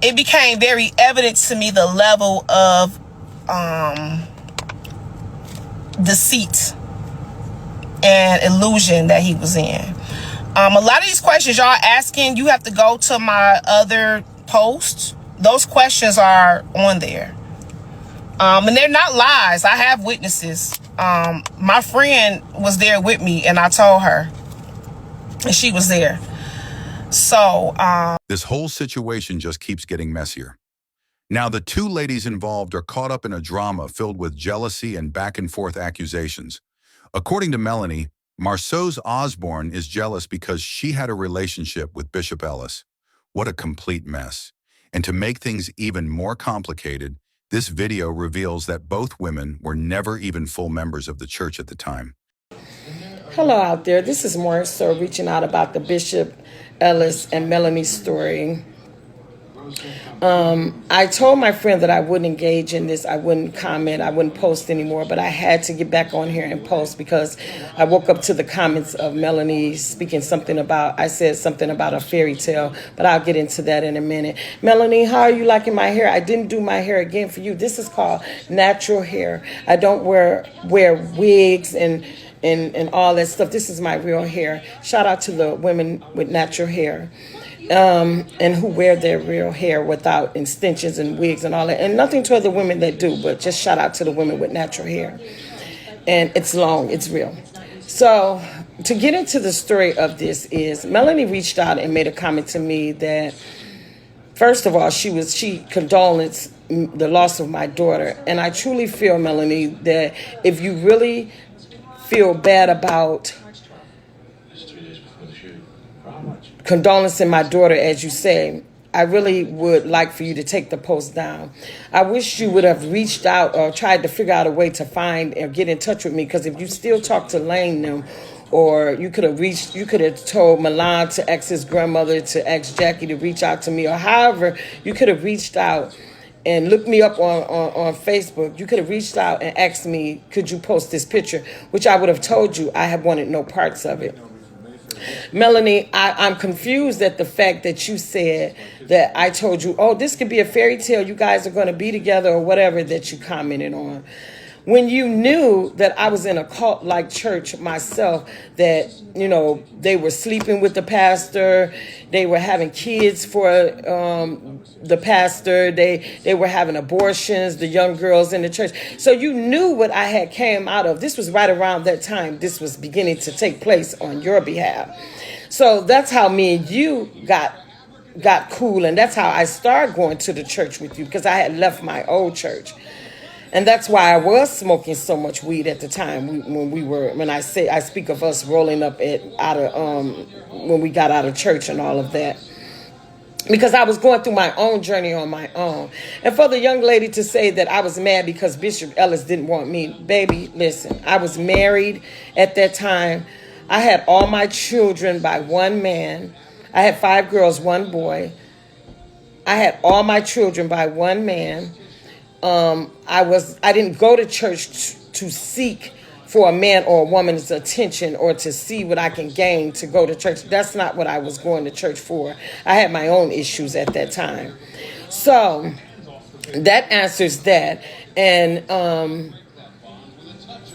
it became very evident to me the level of deceit and illusion that he was in. A lot of these questions y'all asking, you have to go to my other posts. Those questions are on there. And they're not lies. I have witnesses. My friend was there with me, and I told her, and she was there. So, this whole situation just keeps getting messier. Now, the two ladies involved are caught up in a drama filled with jealousy and back-and-forth accusations. According to Melanie, Marceau's Osborne is jealous because she had a relationship with Bishop Ellis. What a complete mess. And to make things even more complicated, this video reveals that both women were never even full members of the church at the time. Hello out there. This is Marceau reaching out about the Bishop Ellis and Melanie story. I told my friend that I wouldn't engage in this. I wouldn't comment. I wouldn't post anymore. But I had to get back on here and post because I woke up to the comments of Melanie speaking something about, I said something about a fairy tale, but I'll get into that in a minute. Melanie, how are you liking my hair? I didn't do my hair again for you. This is called natural hair. I don't wear wigs and all that stuff. This is my real hair. Shout out to the women with natural hair. And who wear their real hair without extensions and wigs and all that. And nothing to other women that do, but just shout out to the women with natural hair. And it's long, it's real. So to get into the story of this is, Melanie reached out and made a comment to me that, first of all, she condoled the loss of my daughter. And I truly feel, Melanie, that if you really feel bad about condolencing my daughter, as you say, I really would like for you to take the post down. I wish you would have reached out or tried to figure out a way to find or get in touch with me, because if you still talk to Lane them, or you could have told Milan to ask his grandmother to ask Jackie to reach out to me, or however, you could have reached out and looked me up on Facebook. You could have reached out and asked me, could you post this picture, which I would have told you I have wanted no parts of it. Melanie, I'm confused at the fact that you said that I told you, oh, this could be a fairy tale, you guys are going to be together, or whatever that you commented on. When you knew that I was in a cult-like church myself, that, they were sleeping with the pastor, they were having kids for the pastor, they were having abortions, the young girls in the church. So you knew what I had came out of. This was right around that time this was beginning to take place on your behalf. So that's how me and you got cool, and that's how I started going to the church with you, because I had left my old church. And that's why I was smoking so much weed at the time when I speak of us rolling up when we got out of church and all of that. Because I was going through my own journey on my own. And for the young lady to say that I was mad because Bishop Ellis didn't want me, baby, listen, I was married at that time. I had all my children by one man. I had 5 girls, 1 boy. I had all my children by one man. I didn't go to church to seek for a man or a woman's attention or to see what I can gain to go to church. That's not what I was going to church for. I had my own issues at that time. So that answers that. And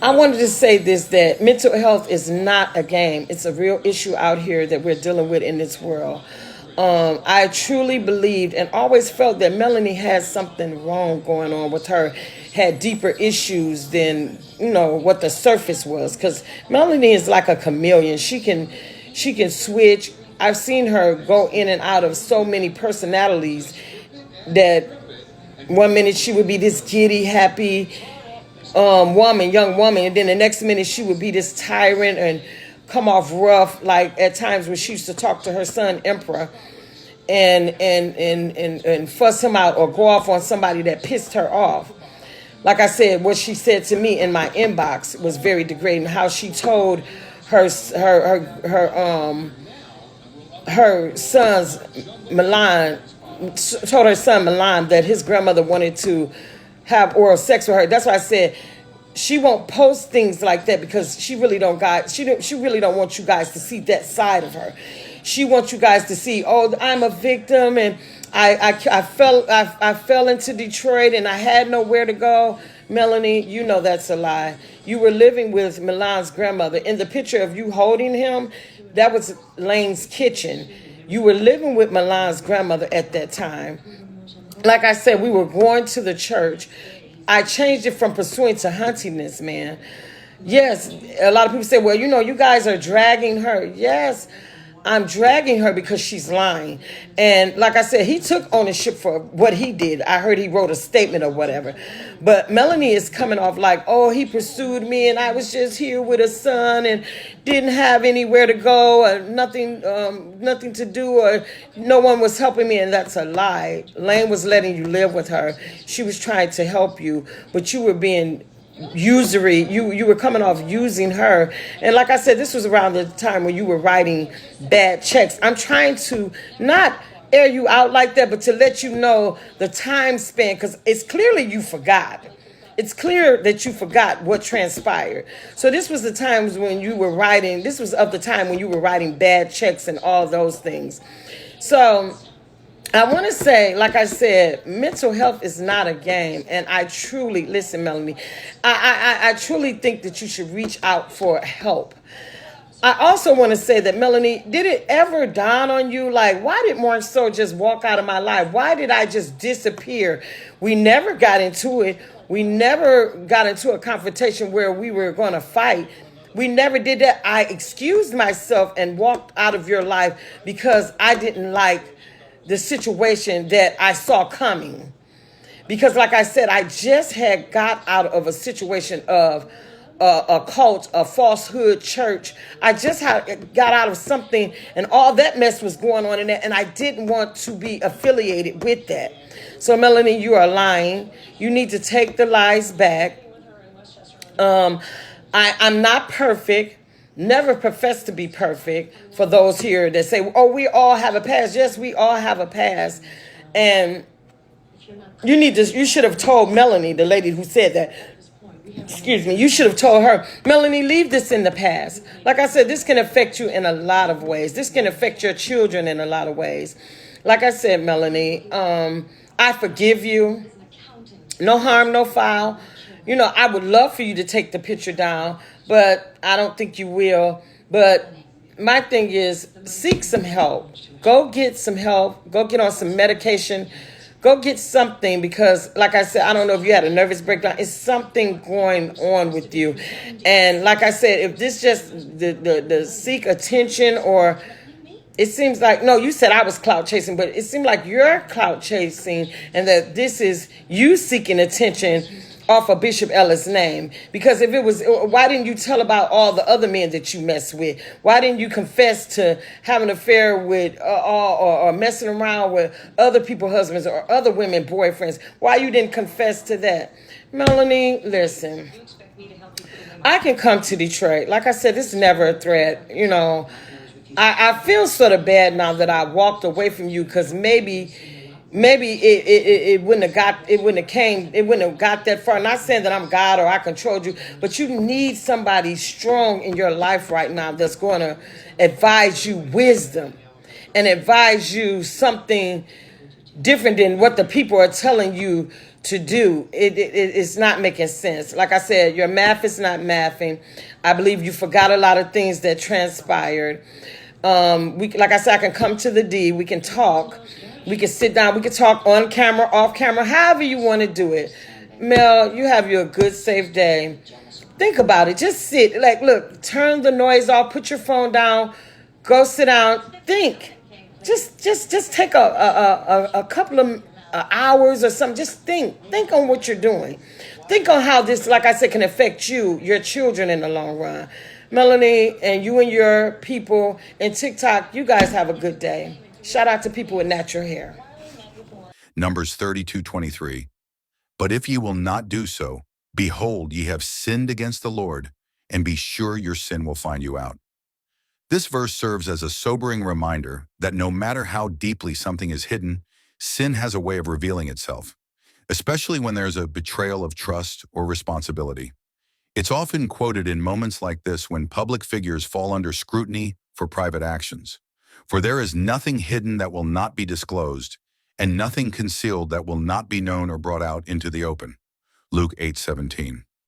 I wanted to say this, that mental health is not a game. It's a real issue out here that we're dealing with in this world. I truly believed and always felt that Melanie had something wrong going on with her, had deeper issues than, what the surface was. Because Melanie is like a chameleon. She can switch. I've seen her go in and out of so many personalities that one minute she would be this giddy, happy young woman, and then the next minute she would be this tyrant and come off rough, like at times when she used to talk to her son Emperor and fuss him out or go off on somebody that pissed her off. Like I said, what she said to me in my inbox was very degrading. How she told her son's Milan, told her son Milan that his grandmother wanted to have oral sex with her. That's why I said she won't post things like that, because she really don't want you guys to see that side of her. She wants you guys to see, oh, I'm a victim and I fell into Detroit and I had nowhere to go. Melanie, you know that's a lie. You were living with Milan's grandmother. In the picture of you holding him, that was Lane's kitchen. You were living with Milan's grandmother at that time. Like I said, we were going to the church. I changed it from pursuing to hunting this man. Yes, a lot of people say, well, you guys are dragging her. Yes, I'm dragging her because she's lying. And like I said, he took ownership for what he did. I heard he wrote a statement or whatever. But Melanie is coming off like, oh, he pursued me and I was just here with a son and didn't have anywhere to go or nothing to do or no one was helping me. And that's a lie. Lane was letting you live with her. She was trying to help you, but you were being usury. You were coming off using her. And like I said, this was around the time when you were writing bad checks. I'm trying to not air you out like that, but to let you know the time span, because it's clearly you forgot. It's clear that you forgot what transpired. So this was the times when you were writing, this was of the time when you were writing bad checks and all those things. So I want to say, like I said, mental health is not a game. And I truly, listen, Melanie, I truly think that you should reach out for help. I also want to say that, Melanie, did it ever dawn on you, like, why did Marceau just walk out of my life? Why did I just disappear? We never got into it. We never got into a confrontation where we were going to fight. We never did that. I excused myself and walked out of your life because I didn't like the situation that I saw coming. Because like I said, I just had got out of a situation of a cult, a falsehood church. I just got out of something and all that mess was going on in there. And I didn't want to be affiliated with that. So Melanie, you are lying. You need to take the lies back. I'm not perfect. Never profess to be perfect. For those here that say, oh, we all have a past. Yes, we all have a past. And you should have told Melanie, the lady who said that, excuse me, you should have told her, Melanie, leave this in the past. Like I said, this can affect you in a lot of ways. This can affect your children in a lot of ways. Like I said, Melanie, I forgive you. No harm, no foul. I would love for you to take the picture down, but I don't think you will. But my thing is, seek some help. Go get some help. Go get on some medication. Go get something because, like I said, I don't know if you had a nervous breakdown. It's something going on with you. And like I said, if this just the seek attention or it seems like, no, you said I was clout chasing, but it seemed like you're clout chasing and that this is you seeking attention off of Bishop Ellis' name. Because if it was, why didn't you tell about all the other men that you messed with? Why didn't you confess to having an affair with or messing around with other people's husbands or other women boyfriends? Why you didn't confess to that? Melanie, listen, I can come to Detroit. Like I said, this is never a threat. I feel sort of bad now that I walked away from you because maybe it wouldn't have got that far. Not saying that I'm God or I controlled you, but you need somebody strong in your life right now that's going to advise you wisdom and advise you something different than what the people are telling you to do. It's not making sense. Like I said, your math is not mathing. I believe you forgot a lot of things that transpired. Like I said, I can come to the D. We can talk. We can sit down. We can talk on camera, off camera, however you want to do it. Mel, you have your good, safe day. Think about it. Just sit. Like, look, turn the noise off. Put your phone down. Go sit down. Think. Just take a couple of hours or something. Just think. Think on what you're doing. Think on how this, like I said, can affect you, your children in the long run. Melanie, and you and your people in TikTok, you guys have a good day. Shout out to people with natural hair. Numbers 32:23. But if ye will not do so, behold, ye have sinned against the Lord, and be sure your sin will find you out. This verse serves as a sobering reminder that no matter how deeply something is hidden, sin has a way of revealing itself, especially when there's a betrayal of trust or responsibility. It's often quoted in moments like this when public figures fall under scrutiny for private actions. For there is nothing hidden that will not be disclosed, and nothing concealed that will not be known or brought out into the open. Luke 8:17.